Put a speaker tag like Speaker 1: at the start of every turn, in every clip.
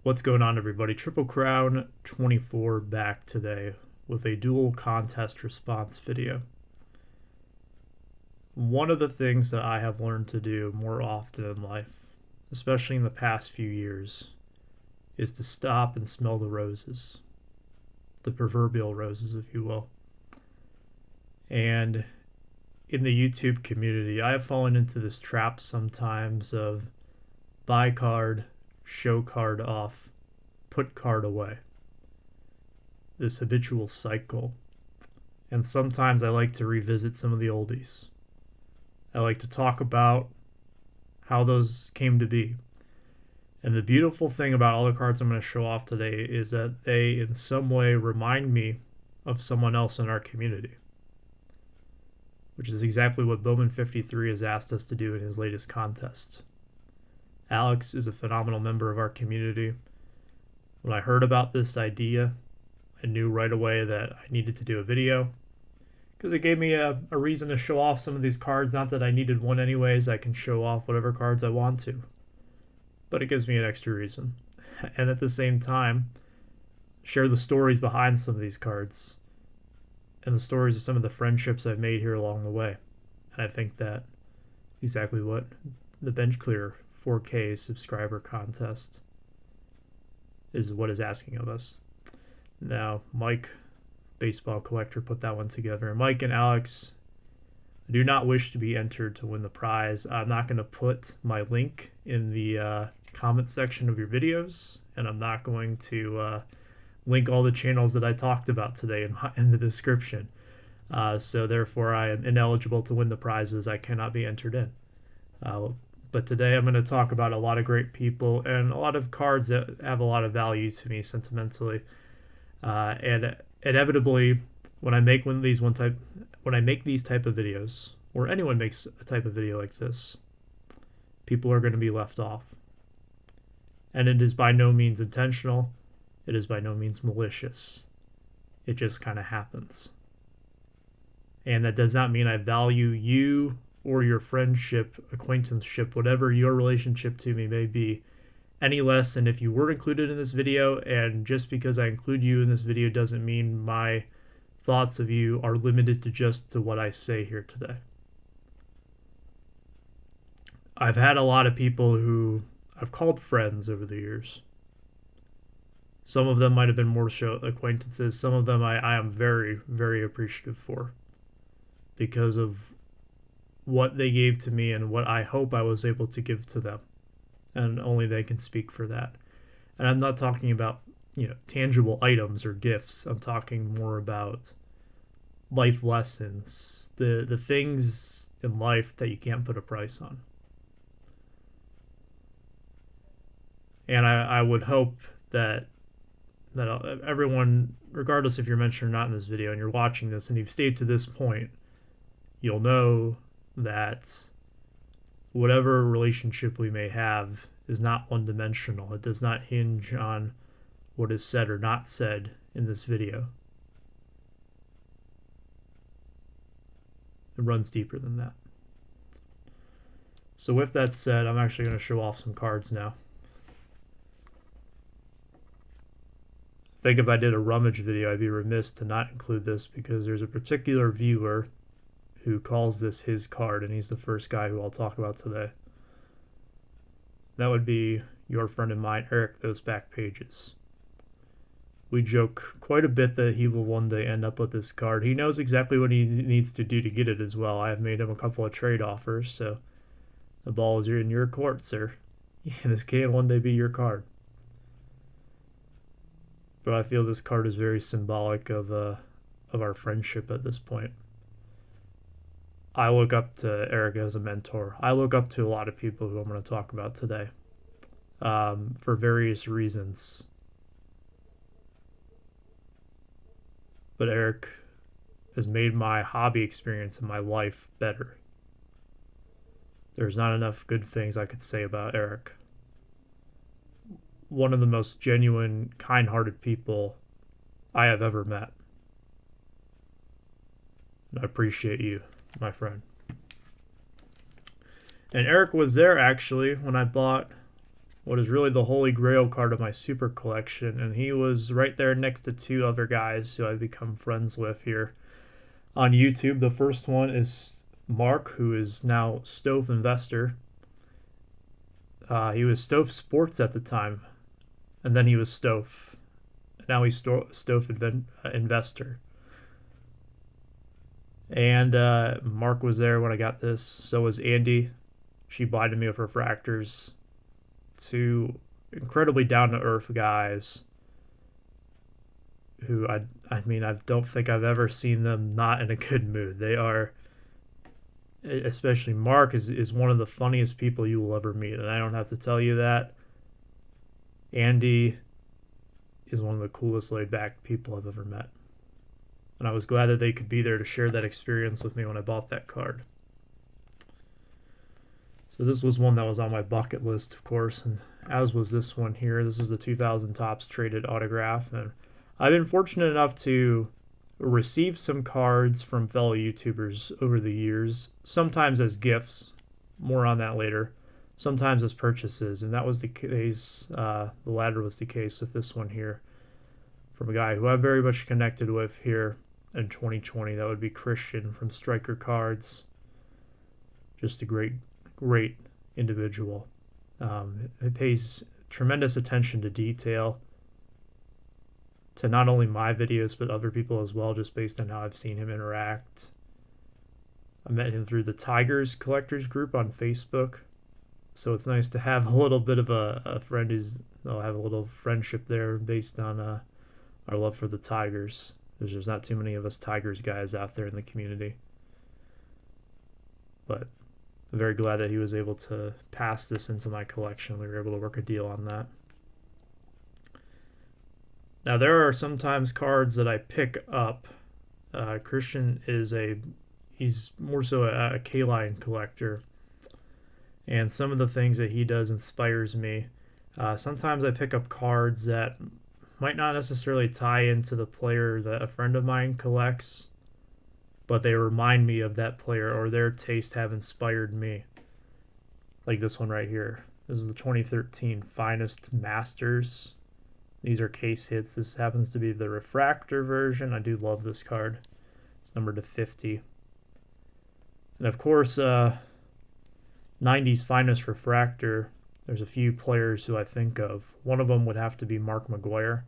Speaker 1: What's going on, everybody? Triple Crown 24 back today with a dual contest response video. One of the things that I have learned to do more often in life, especially in the past few years, is to stop and smell the roses. The proverbial roses, if you will. And in the YouTube community, I have fallen into this trap sometimes of buy card, show card off, put card away. This habitual cycle. And sometimes I like to revisit some of the oldies. I like to talk about how those came to be. And the beautiful thing about all the cards I'm going to show off today is that they, in some way, remind me of someone else in our community, which is exactly what Bowman53 has asked us to do in his latest contest. Alex is a phenomenal member of our community. When I heard about this idea, I knew right away that I needed to do a video because it gave me a reason to show off some of these cards. Not that I needed one anyways, I can show off whatever cards I want to, but it gives me an extra reason. And at the same time, share the stories behind some of these cards and the stories of some of the friendships I've made here along the way. And I think that exactly what the Bench Clear 4K subscriber contest is what is asking of us. Now, Mike, baseball collector, put that one together. And Mike and Alex do not wish to be entered to win the prize. I'm not going to put my link in the comment section of your videos, and I'm not going to link all the channels that I talked about today in the description. So therefore, I am ineligible to win the prizes. I cannot be entered in. But today I'm going to talk about a lot of great people and a lot of cards that have a lot of value to me sentimentally. And inevitably, when I make these type of videos, or anyone makes a type of video like this, people are going to be left off. And it is by no means intentional. It is by no means malicious. It just kind of happens. And that does not mean I value you or your friendship, acquaintanceship, whatever your relationship to me may be, any less than if you were included in this video. And just because I include you in this video doesn't mean my thoughts of you are limited to just to what I say here today. I've had a lot of people who I've called friends over the years. Some of them might have been more so acquaintances. Some of them I am very, very appreciative for because of what they gave to me and what I hope I was able to give to them. And only they can speak for that. And I'm not talking about, tangible items or gifts. I'm talking more about life lessons, the things in life that you can't put a price on. And I would hope that everyone, regardless if you're mentioned or not in this video, and you're watching this and you've stayed to this point, you'll know that whatever relationship we may have is not one-dimensional. It does not hinge on what is said or not said in this video. It runs deeper than that. So with that said, I'm actually going to show off some cards now. I think if I did a rummage video, I'd be remiss to not include this because there's a particular viewer who calls this his card, and he's the first guy who I'll talk about today. That would be your friend of mine, Eric, Those Back Pages. We joke quite a bit that he will one day end up with this card. He knows exactly what he needs to do to get it as well. I have made him a couple of trade offers, so the ball is in your court, sir. This can one day be your card. But I feel this card is very symbolic of our friendship at this point. I look up to Eric as a mentor. I look up to a lot of people who I'm going to talk about today for various reasons. But Eric has made my hobby experience in my life better. There's not enough good things I could say about Eric. One of the most genuine, kind-hearted people I have ever met. And I appreciate you, my friend. And Eric was there actually when I bought what is really the holy grail card of my super collection, and he was right there next to two other guys who I've become friends with here on YouTube. The first one is Mark, who is now Stove Investor. He was Stove Sports at the time, and then he was Stove. Now he's Stove Investor. And Mark was there when I got this. So was Andy. She blinded me with refractors. Two incredibly down to earth guys who I mean, I don't think I've ever seen them not in a good mood. They are, especially Mark is one of the funniest people you will ever meet, and I don't have to tell you that. Andy is one of the coolest laid back people I've ever met. And I was glad that they could be there to share that experience with me when I bought that card. So this was one that was on my bucket list, of course, and as was this one here. This is the 2000 Topps Traded autograph, and I've been fortunate enough to receive some cards from fellow YouTubers over the years, sometimes as gifts, more on that later, sometimes as purchases, and that was the case, the latter was the case with this one here, from a guy who I very much connected with here in 2020. That would be Christian from Striker Cards. Just a great individual. It pays tremendous attention to detail, to not only my videos but other people as well, just based on how I've seen him interact. I met him through the Tigers Collectors group on Facebook, so it's nice to have a little bit of a friend who's, I'll have a little friendship there based on our love for the Tigers. There's not too many of us Tigers guys out there in the community, but I'm very glad that he was able to pass this into my collection. We were able to work a deal on that. Now, there are sometimes cards that I pick up. Christian he's more so a K-line collector, and some of the things that he does inspires me. Sometimes I pick up cards that might not necessarily tie into the player that a friend of mine collects, but they remind me of that player, or their taste have inspired me. Like this one right here. This is the 2013 Finest Masters. These are case hits. This happens to be the refractor version. I do love this card. It's numbered to 50. And of course, 90s Finest Refractor, there's a few players who I think of. One of them would have to be Mark McGwire.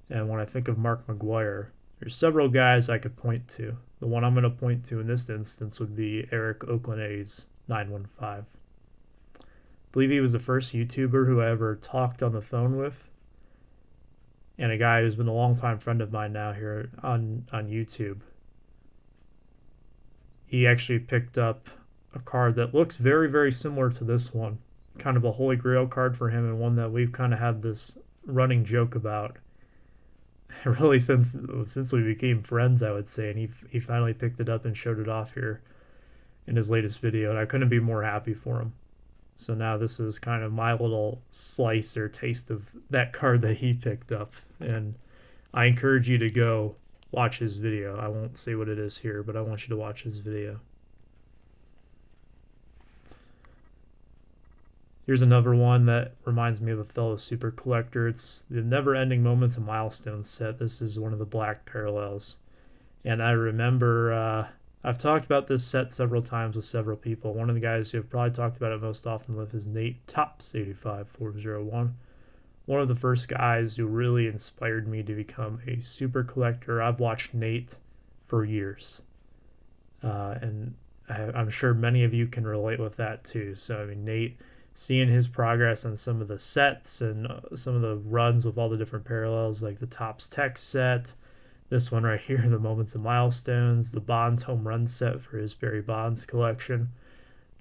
Speaker 1: And when I think of Mark McGwire, there's several guys I could point to. The one I'm going to point to in this instance would be Eric Oakland A's 915. I believe he was the first YouTuber who I ever talked on the phone with, and a guy who's been a longtime friend of mine now here on YouTube. He actually picked up a card that looks very, very similar to this one. Kind of a holy grail card for him, and one that we've kind of had this running joke about really since we became friends, I would say. And he finally picked it up and showed it off here in his latest video, and I couldn't be more happy for him. So now this is kind of my little slice or taste of that card that he picked up, and I encourage you to go watch his video. I won't say what it is here, but I want you to watch his video. Here's another one that reminds me of a fellow super collector. It's the Never Ending Moments and Milestones set. This is one of the black parallels. And I remember, I've talked about this set several times with several people. One of the guys who have probably talked about it most often with is Nate Topps 85401. One of the first guys who really inspired me to become a super collector. I've watched Nate for years. And I'm sure many of you can relate with that too. So, I mean, Nate, seeing his progress on some of the sets and some of the runs with all the different parallels, like the Topps Tech set, this one right here, the Moments and Milestones, the Bonds home run set for his Barry Bonds collection,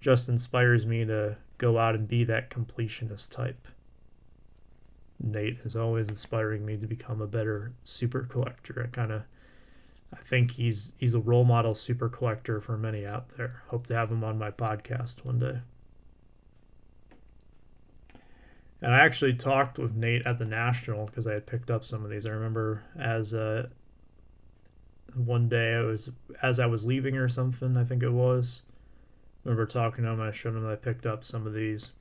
Speaker 1: just inspires me to go out and be that completionist type. Nate is always inspiring me to become a better super collector. I think he's a role model super collector for many out there. Hope to have him on my podcast one day. And I actually talked with Nate at the National because I had picked up some of these. I remember one day as I was leaving or something, I think it was. I remember talking to him, and I showed him that I picked up some of these.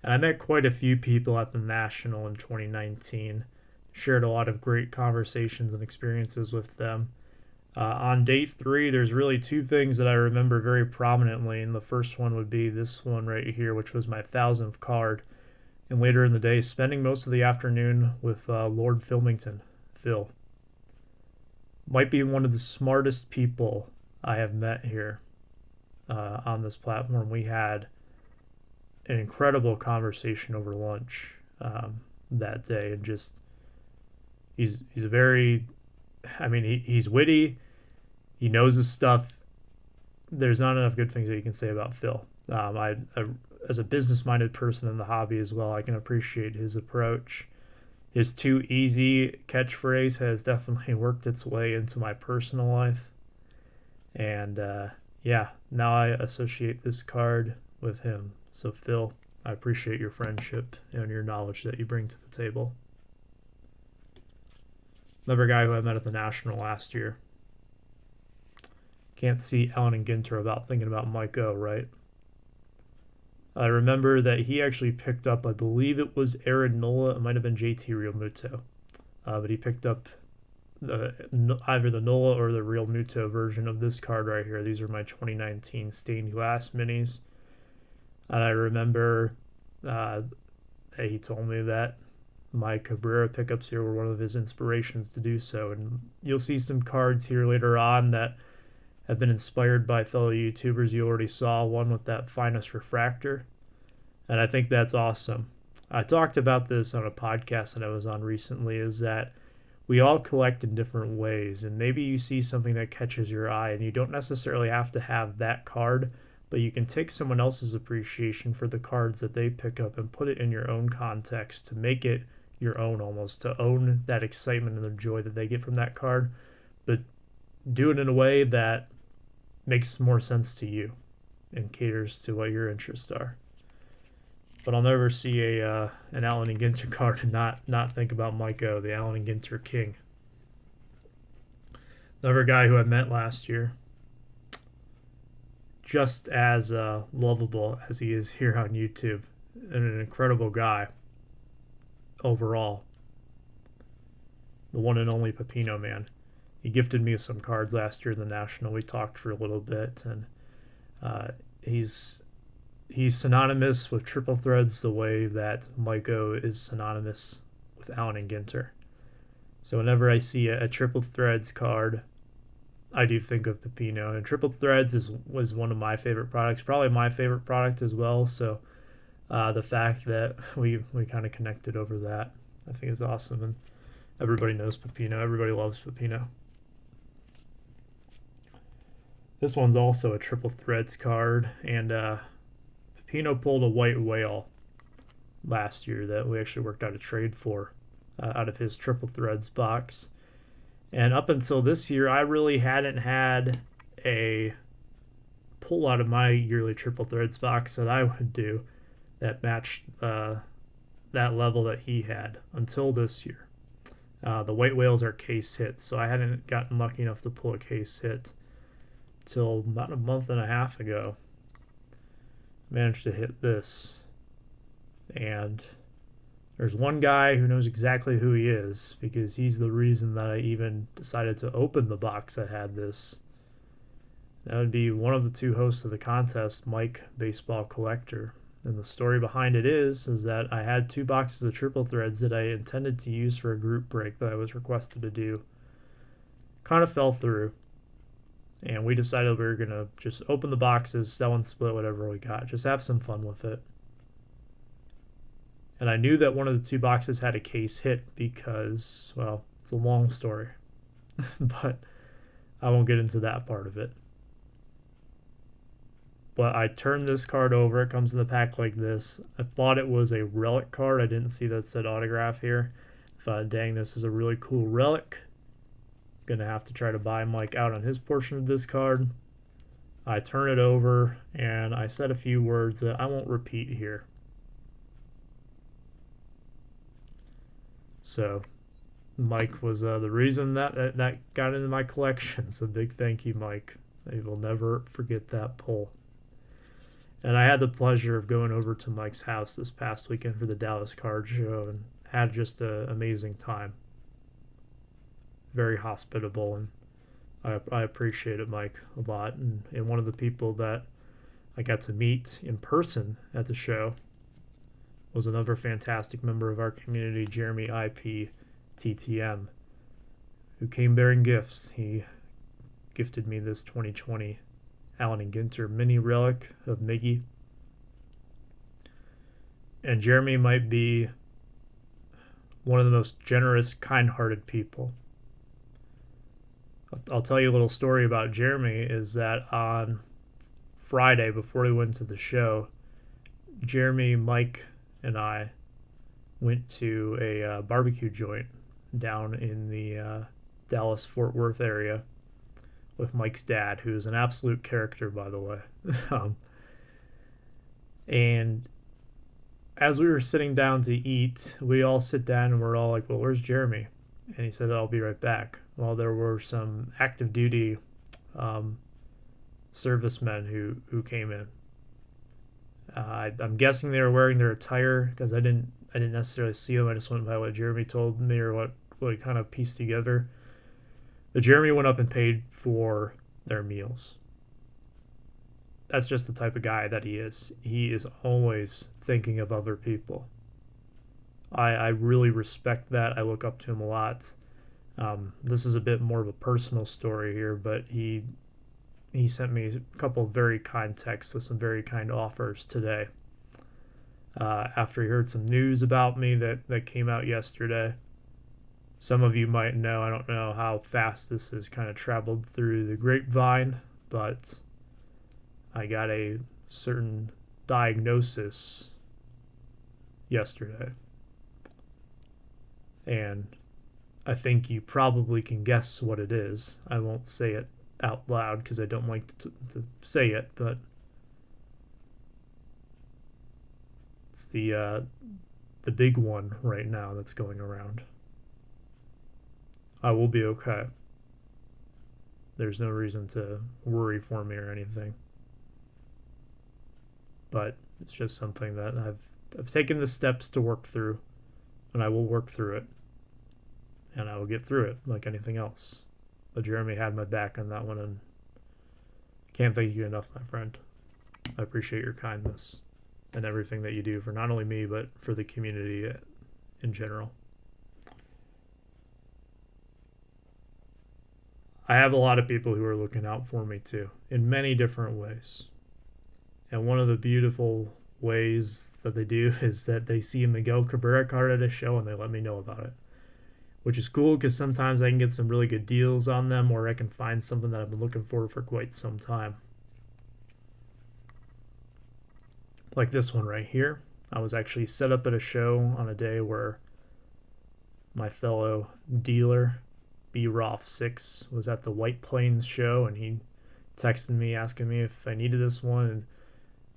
Speaker 1: And I met quite a few people at the National in 2019. Shared a lot of great conversations and experiences with them. On day 3, there's really two things that I remember very prominently, and the first one would be this one right here, which was my 1000th card. And later in the day, spending most of the afternoon with Lord Filmington, Phil. Might be one of the smartest people I have met here on this platform. We had an incredible conversation over lunch that day, and just he's a very, I mean, he's witty, he knows his stuff. There's not enough good things that you can say about Phil. As a business-minded person in the hobby as well, I can appreciate his approach. His too easy catchphrase has definitely worked its way into my personal life. And yeah, now I associate this card with him. So, Phil, I appreciate your friendship and your knowledge that you bring to the table. Another guy who I met at the National last year. Can't see Allen and Ginter without thinking about Mike O, right? I remember that he actually picked up, I believe it was Aaron Nola, it might have been JT Realmuto, but he picked up either the Nola or the Realmuto version of this card right here. These are my 2019 stained glass minis. And I remember that he told me that my Cabrera pickups here were one of his inspirations to do so. And you'll see some cards here later on that have been inspired by fellow YouTubers. You already saw one with that finest refractor, and I think that's awesome. I talked about this on a podcast that I was on recently, is that we all collect in different ways, and maybe you see something that catches your eye, and you don't necessarily have to have that card, but you can take someone else's appreciation for the cards that they pick up and put it in your own context to make it your own, almost to own that excitement and the joy that they get from that card, but do it in a way that makes more sense to you and caters to what your interests are. But I'll never see an Allen and Ginter card and not think about Mike O, the Allen and Ginter king. Another guy who I met last year, just as lovable as he is here on YouTube, and an incredible guy overall. The one and only Pepino Man. He gifted me some cards last year in the National. We talked for a little bit, and he's synonymous with triple threads the way that Mike O is synonymous with Allen and Ginter. So whenever I see a triple threads card, I do think of Pepino. And triple threads was one of my favorite products, probably my favorite product as well. So the fact that we kind of connected over that, I think is awesome. And everybody knows Pepino. Everybody loves Pepino. This one's also a triple threads card, and Pepino pulled a white whale last year that we actually worked out a trade for out of his triple threads box. And up until this year, I really hadn't had a pull out of my yearly triple threads box that I would do that matched that level that he had until this year. The white whales are case hits, so I hadn't gotten lucky enough to pull a case hit till about a month and a half ago. Managed to hit this, and there's one guy who knows exactly who he is, because he's the reason that I even decided to open the box that had this. That would be one of the two hosts of the contest, Mike Baseball Collector. And the story behind it is that I had 2 boxes of triple threads that I intended to use for a group break that I was requested to do. Kind of fell through, and we decided we were going to just open the boxes, sell and split whatever we got, just have some fun with it. And I knew that one of the 2 boxes had a case hit because, well, it's a long story, but I won't get into that part of it. But I turned this card over. It comes in the pack like this. I thought it was a relic card. I didn't see that said autograph here. Thought, dang, this is a really cool relic. Gonna have to try to buy Mike out on his portion of this card. I turn it over and I said a few words that I won't repeat here. So Mike was the reason that got into my collection. So big thank you, Mike. I will never forget that pull. And I had the pleasure of going over to Mike's house this past weekend for the Dallas Card Show and had just an amazing time. Very hospitable, and I appreciated Mike a lot. And one of the people that I got to meet in person at the show was another fantastic member of our community, Jeremy IP TTM, who came bearing gifts. He gifted me this 2020 Allen and Ginter mini relic of Miggy. And Jeremy might be one of the most generous, kind-hearted people. I'll tell you a little story about Jeremy is that on Friday before we went to the show, Jeremy, Mike, and I went to a barbecue joint down in the Dallas-Fort Worth area with Mike's dad, who's an absolute character, by the way. And as we were sitting down to eat, we all sit down and we're all like, well, where's Jeremy? And he said, I'll be right back. Well, there were some active duty servicemen who came in. I'm guessing they were wearing their attire because I didn't necessarily see them. I just went by what Jeremy told me or what he kind of pieced together. But Jeremy went up and paid for their meals. That's just the type of guy that he is. He is always thinking of other people. I really respect that. I look up to him a lot. This is a bit more of a personal story here, but he sent me a couple of very kind texts with some very kind offers today. After he heard some news about me that came out yesterday. Some of you might know, I don't know how fast this has kind of traveled through the grapevine, but I got a certain diagnosis yesterday. And I think you probably can guess what it is. I won't say it out loud because I don't like to say it, but it's the big one right now that's going around. I will be okay. There's no reason to worry for me or anything. But it's just something that I've taken the steps to work through, and I will work through it. And I will get through it like anything else. But Jeremy had my back on that one, and can't thank you enough, my friend. I appreciate your kindness and everything that you do for not only me, but for the community in general. I have a lot of people who are looking out for me too, in many different ways. And one of the beautiful ways that they do is that they see a Miguel Cabrera card at a show and they let me know about it. Which is cool because sometimes I can get some really good deals on them, or I can find something that I've been looking for quite some time. Like this one right here. I was actually set up at a show on a day where my fellow dealer, B-Roth6, was at the White Plains show, and he texted me asking me if I needed this one, and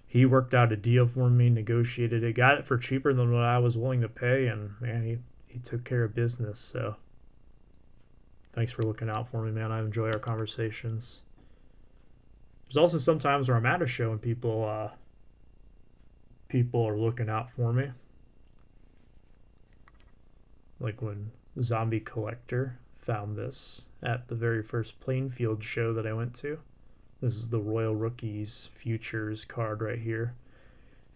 Speaker 1: he worked out a deal for me, negotiated it, got it for cheaper than what I was willing to pay, and man, he took care of business. So thanks for looking out for me, man. I enjoy our conversations. There's also some times where I'm at a show and people are looking out for me, like when Zombie Collector found this at the very first Plainfield show that I went to. This is the Royal Rookies Futures card right here.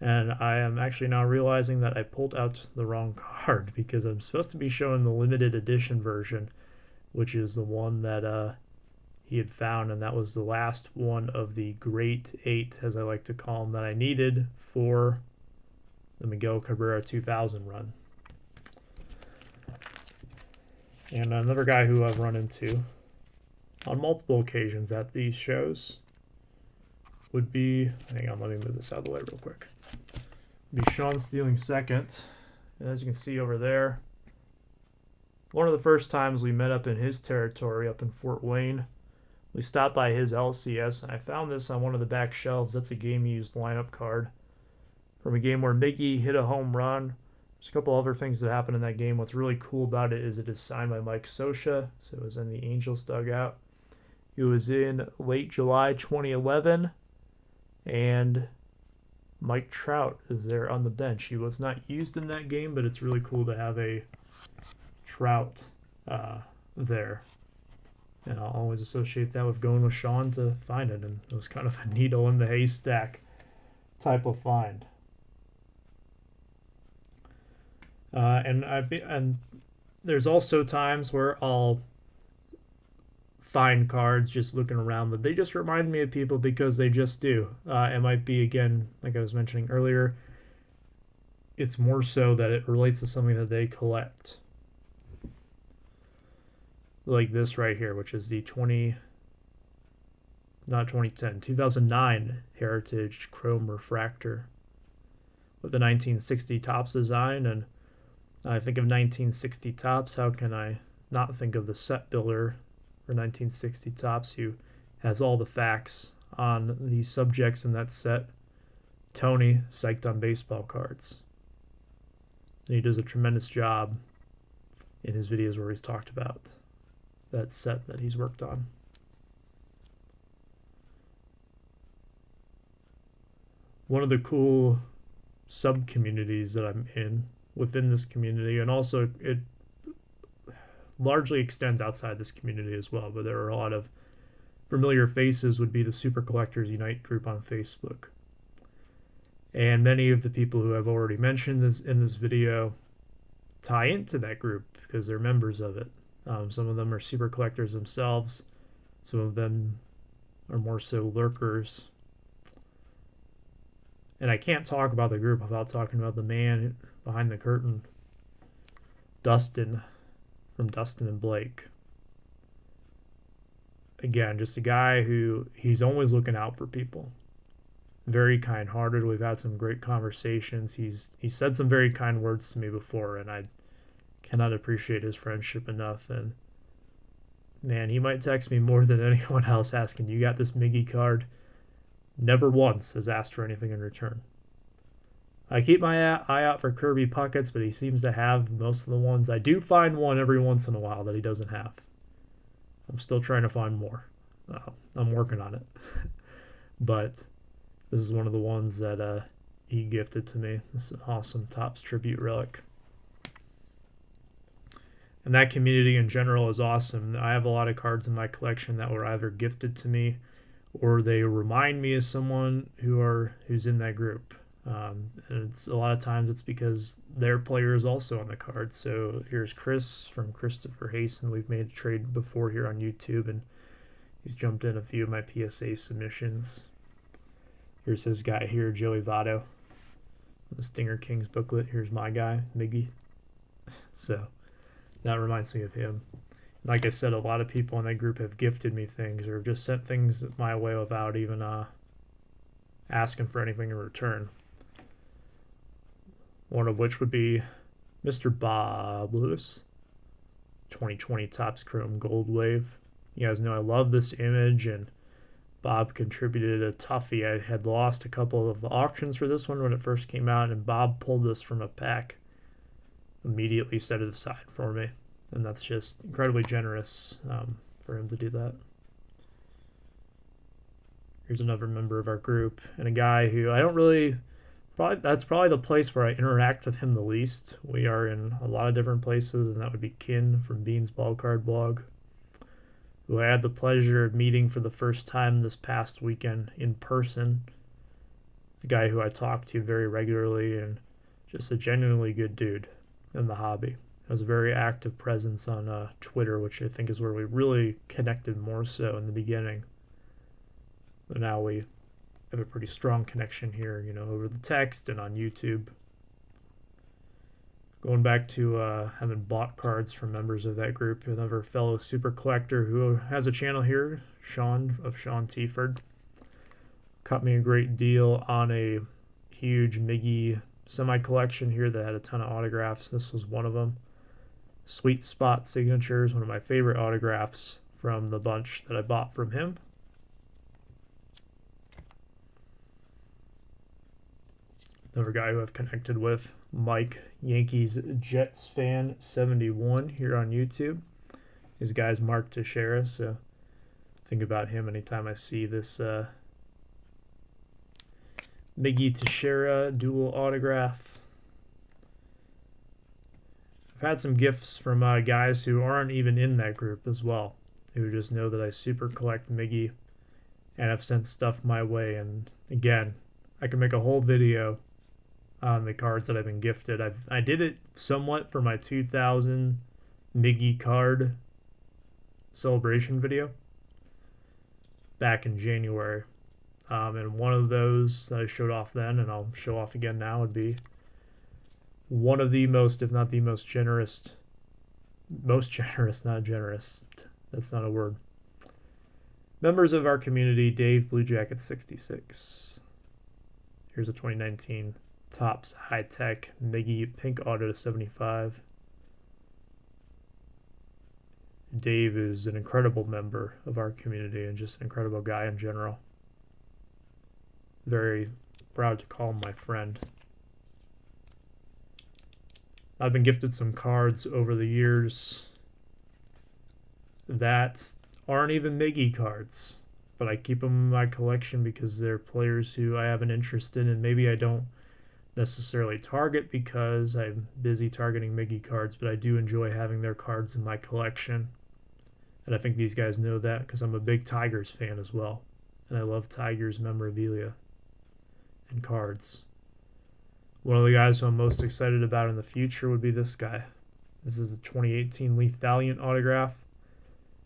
Speaker 1: And I am actually now realizing that I pulled out the wrong card because I'm supposed to be showing the limited edition version, which is the one that he had found, and that was the last one of the Great 8, as I like to call them, that I needed for the Miguel Cabrera 2000 run. And another guy who I've run into on multiple occasions at these shows would be, hang on, let me move this out of the way real quick, be Sean Stealing Second. And as you can see over there, one of the first times we met up in his territory up in Fort Wayne, we stopped by his LCS, and I found this on one of the back shelves. That's a game-used lineup card from a game where Miggy hit a home run. There's a couple other things that happened in that game. What's really cool about it is it is signed by Mike Scioscia, so it was in the Angels dugout. It was in late July 2011, and Mike Trout is there on the bench. He was not used in that game, but it's really cool to have a Trout there. And I'll always associate that with going with Sean to find it. And it was kind of a needle in the haystack type of find. And there's also times where I'll find cards just looking around, but they just remind me of people because they just do. It might be, again, like I was mentioning earlier, it's more so that it relates to something that they collect. Like this right here, which is the 2009 Heritage Chrome Refractor with the 1960 Topps design. And I think of 1960 Topps, how can I not think of the set builder for 1960 Topps, who has all the facts on the subjects in that set, Tony, psyched on baseball cards. And he does a tremendous job in his videos where he's talked about that set that he's worked on. One of the cool sub-communities that I'm in within this community, and also it largely extends outside this community as well, but there are a lot of familiar faces, would be the Super Collectors Unite group on Facebook. And many of the people who I've already mentioned in this video tie into that group because they're members of it. Some of them are super collectors themselves. Some of them are more so lurkers. And I can't talk about the group without talking about the man behind the curtain, Dustin, from Dustin and Blake. Again, just a guy who he's always looking out for people. Very kind-hearted. We've had some great conversations. He's said some very kind words to me before, and I cannot appreciate his friendship enough. And man, he might text me more than anyone else asking, "You got this Miggy card?" Never once has asked for anything in return. I keep my eye out for Kirby Pucketts, but he seems to have most of the ones. I do find one every once in a while that he doesn't have. I'm still trying to find more. I'm working on it. But this is one of the ones that he gifted to me. This is an awesome Topps tribute relic. And that community in general is awesome. I have a lot of cards in my collection that were either gifted to me or they remind me of someone who's in that group. And it's a lot of times it's because their player is also on the card. So here's Chris from Christopher Hasten. We've made a trade before here on YouTube, and he's jumped in a few of my PSA submissions. Here's his guy here, Joey Votto. The Stinger Kings booklet. Here's my guy, Miggy. So that reminds me of him. Like I said, a lot of people in that group have gifted me things or just sent things my way without even asking for anything in return. One of which would be Mr. Bob Lewis, 2020 Topps Chrome Gold Wave. You guys know I love this image, and Bob contributed a toughie. I had lost a couple of the auctions for this one when it first came out, and Bob pulled this from a pack, immediately set it aside for me. And that's just incredibly generous for him to do that. Here's another member of our group, and a guy who I don't really... that's probably the place where I interact with him the least. We are in a lot of different places, and that would be Kin from Bean's Ball Card Blog, who I had the pleasure of meeting for the first time this past weekend in person. A guy who I talk to very regularly and just a genuinely good dude in the hobby. Has a very active presence on Twitter, which I think is where we really connected more so in the beginning. But now we have a pretty strong connection here, over the text and on YouTube. Going back to having bought cards from members of that group, another fellow super collector who has a channel here, Sean of Sean Tieford, cut me a great deal on a huge Miggy semi-collection here that had a ton of autographs. This was one of them. Sweet Spot Signatures, one of my favorite autographs from the bunch that I bought from him. Another guy who I've connected with, Mike, Yankees Jets fan 71 here on YouTube. His guy's Mark Teixeira, so think about him anytime I see this Miggy Teixeira dual autograph. I've had some gifts from guys who aren't even in that group as well, who just know that I super collect Miggy and have sent stuff my way. And again, I can make a whole video on the cards that I've been gifted. I did it somewhat for my 2000 Miggy card celebration video back in January. And one of those that I showed off then, and I'll show off again now, would be one of the most, if not the most generous, not generous, that's not a word, members of our community, Dave Blue Jacket 66. Here's a 2019 Topps High Tech Miggy Pink Auto to 75. Dave is an incredible member of our community and just an incredible guy in general. Very proud to call him my friend. I've been gifted some cards over the years that aren't even Miggy cards, but I keep them in my collection because they're players who I have an interest in, and maybe I don't necessarily target because I'm busy targeting Miggy cards, but I do enjoy having their cards in my collection. And I think these guys know that because I'm a big Tigers fan as well, and I love Tigers memorabilia and cards. One of the guys who I'm most excited about in the future would be this guy. This is a 2018 Leaf Valiant autograph.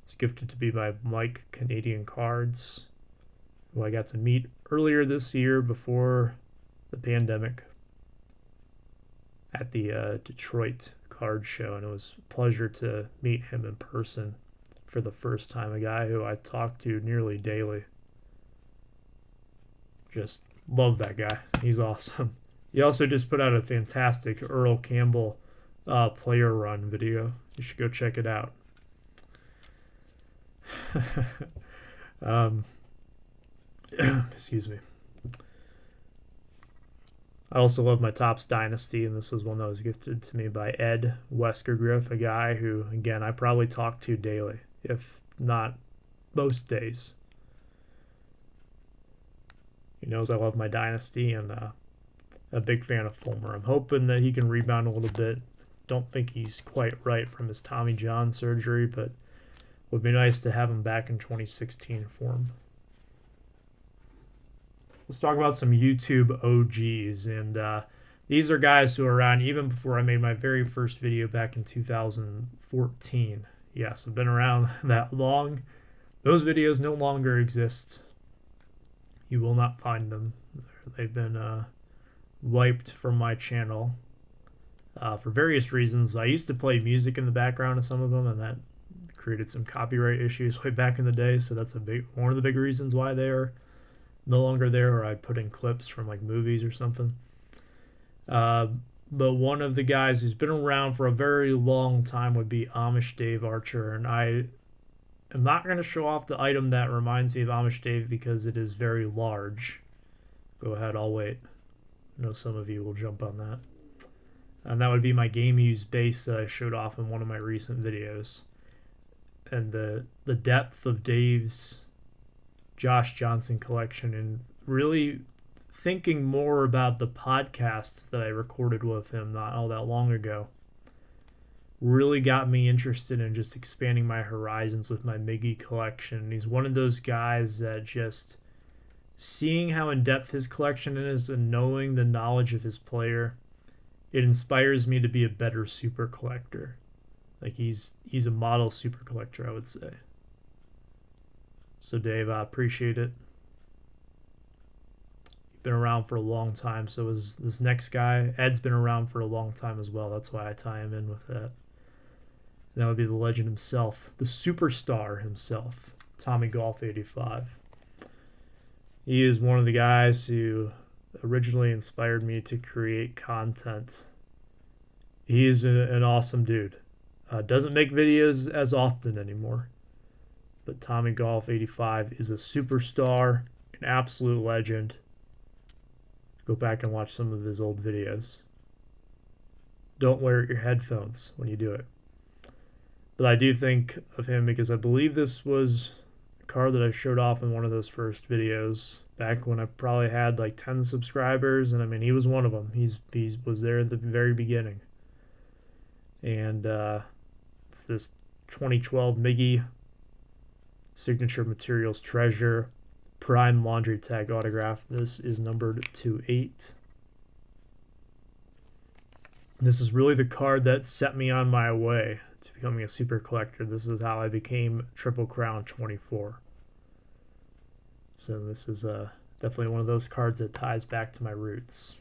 Speaker 1: It's gifted to me by Mike Canadian Cards, who I got to meet earlier this year before the pandemic at the Detroit card show, and it was a pleasure to meet him in person for the first time, a guy who I talk to nearly daily. Just love that guy. He's awesome. He also just put out a fantastic Earl Campbell player run video. You should go check it out. Excuse me. I also love my Topps Dynasty, and this is one that was gifted to me by Ed Weskergriff, a guy who, again, I probably talk to daily, if not most days. He knows I love my Dynasty, and a big fan of Fulmer. I'm hoping that he can rebound a little bit. Don't think he's quite right from his Tommy John surgery, but would be nice to have him back in 2016 form. Let's talk about some YouTube OGs, and these are guys who are around even before I made my very first video back in 2014. Yes, I've been around that long. Those videos no longer exist. You will not find them. They've been wiped from my channel for various reasons. I used to play music in the background of some of them, and that created some copyright issues way back in the day, so that's one of the big reasons why they are no longer there, or I'd put in clips from like movies or something. But one of the guys who's been around for a very long time would be Amish Dave Archer, and I am not going to show off the item that reminds me of Amish Dave because it is very large. Go ahead, I'll wait. I know some of you will jump on that. And that would be my Game Use base that I showed off in one of my recent videos. And the depth of Dave's Josh Johnson collection, and really thinking more about the podcast that I recorded with him not all that long ago, really got me interested in just expanding my horizons with my Miggy collection. He's one of those guys that just seeing how in-depth his collection is and knowing the knowledge of his player, it inspires me to be a better super collector. Like he's a model super collector, I would say. So Dave, I appreciate it. You've been around for a long time. So is this next guy. Ed's been around for a long time as well. That's why I tie him in with that. And that would be the legend himself, the superstar himself, Tommy Golf 85. He is one of the guys who originally inspired me to create content. He is an awesome dude. Doesn't make videos as often anymore. But Tommy Golf 85 is a superstar, an absolute legend. Go back and watch some of his old videos. Don't wear your headphones when you do it. But I do think of him because I believe this was a card that I showed off in one of those first videos. back when I probably had like 10 subscribers, and I mean he was one of them. He was there at the very beginning, and it's this 2012 Miggy Signature Materials Treasure Prime Laundry Tag autograph. This is numbered to 8. This is really the card that set me on my way to becoming a super collector. This is how I became Triple Crown 24. So this is definitely one of those cards that ties back to my roots.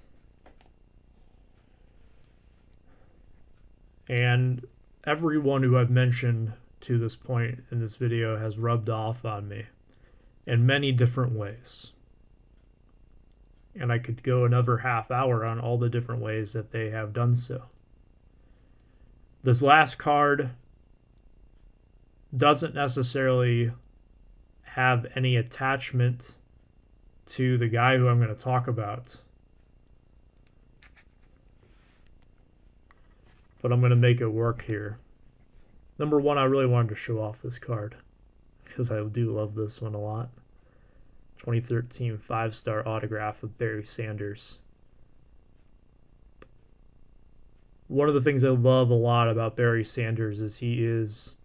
Speaker 1: And everyone who I've mentioned to this point in this video has rubbed off on me in many different ways. And I could go another half hour on all the different ways that they have done so. This last card doesn't necessarily have any attachment to the guy who I'm going to talk about, but I'm going to make it work here. Number one, I really wanted to show off this card because I do love this one a lot. 2013 5-star autograph of Barry Sanders. One of the things I love a lot about Barry Sanders is he is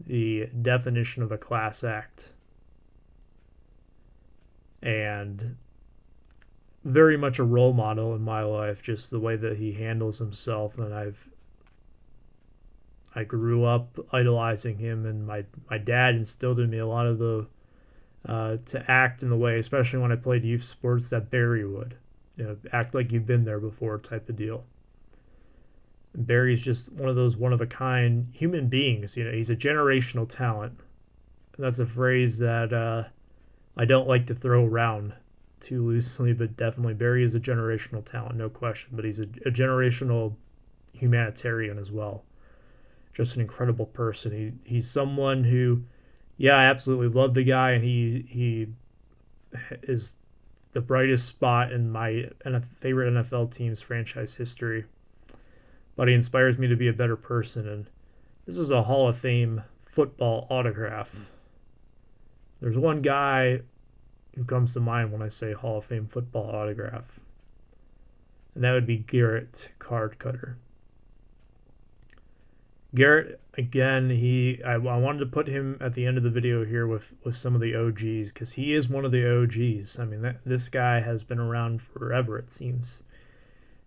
Speaker 1: the definition of a class act, and very much a role model in my life, just the way that he handles himself. And I grew up idolizing him, and my dad instilled in me a lot of the to act in the way, especially when I played youth sports, that Barry would, act like you've been there before type of deal. And Barry's just one of those one of a kind human beings. He's a generational talent, and that's a phrase that I don't like to throw around too loosely, but definitely Barry is a generational talent, no question. But he's a generational humanitarian as well. Just an incredible person. He's someone who, yeah, I absolutely love the guy, and he is the brightest spot in my favorite NFL team's franchise history. But he inspires me to be a better person, and this is a Hall of Fame football autograph. There's one guy who comes to mind when I say Hall of Fame football autograph, and that would be Garrett Cardcutter. Garrett, again, I wanted to put him at the end of the video here with some of the OGs, because he is one of the OGs. I mean, this guy has been around forever, it seems.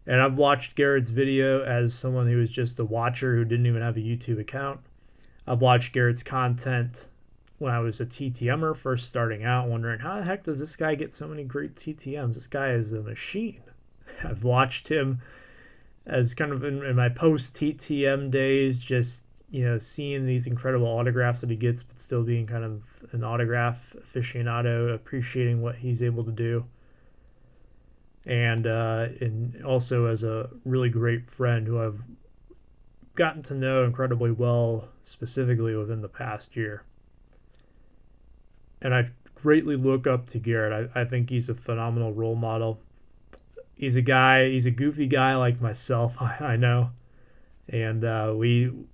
Speaker 1: And I've watched Garrett's video as someone who was just a watcher who didn't even have a YouTube account. I've watched Garrett's content when I was a TTMer first starting out, wondering how the heck does this guy get so many great TTMs? This guy is a machine. I've watched him as kind of in my post TTM days, just seeing these incredible autographs that he gets, but still being kind of an autograph aficionado, appreciating what he's able to do, and also as a really great friend who I've gotten to know incredibly well, specifically within the past year. And I greatly look up to Garrett. I think he's a phenomenal role model. He's a goofy guy like myself, I know. And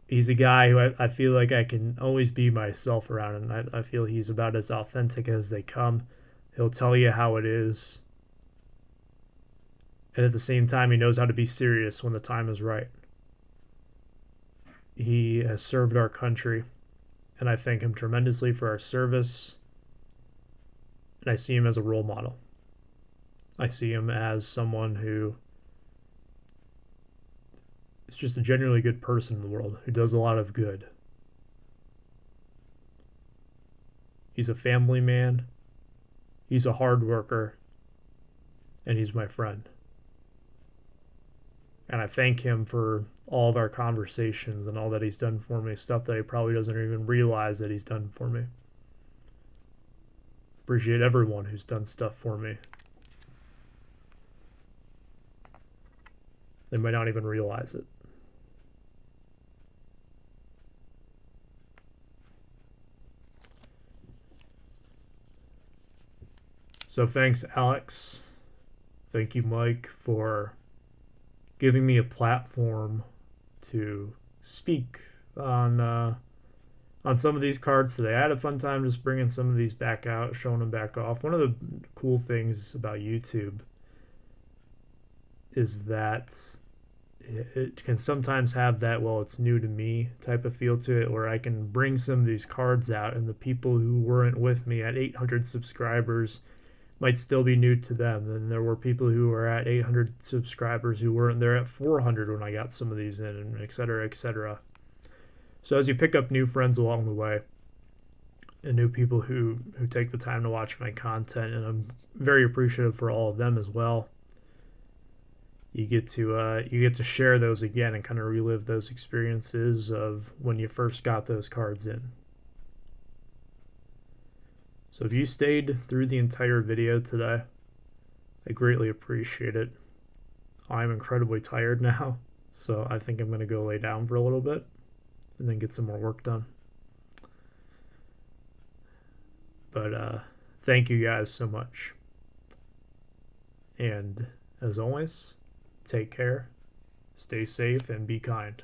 Speaker 1: he's a guy who I feel like I can always be myself around, and I feel he's about as authentic as they come. He'll tell you how it is. And at the same time, he knows how to be serious when the time is right. He has served our country, and I thank him tremendously for our service. And I see him as a role model. I see him as someone who is just a genuinely good person in the world, who does a lot of good. He's a family man. He's a hard worker. And he's my friend. And I thank him for all of our conversations and all that he's done for me, stuff that he probably doesn't even realize that he's done for me. Appreciate everyone who's done stuff for me. They might not even realize it. So thanks, Alex. Thank you, Mike, for giving me a platform to speak on on some of these cards today. I had a fun time just bringing some of these back out, showing them back off. One of the cool things about YouTube is that it can sometimes have that, well, it's new to me type of feel to it, where I can bring some of these cards out and the people who weren't with me at 800 subscribers might still be new to them. And there were people who were at 800 subscribers who weren't there at 400 when I got some of these in, and et cetera, et cetera. So as you pick up new friends along the way and new people who take the time to watch my content, and I'm very appreciative for all of them as well, you get to share those again and kind of relive those experiences of when you first got those cards in. So if you stayed through the entire video today, I greatly appreciate it. I'm incredibly tired now, so I think I'm going to go lay down for a little bit and then get some more work done. But thank you guys so much. And as always, take care, stay safe, and be kind.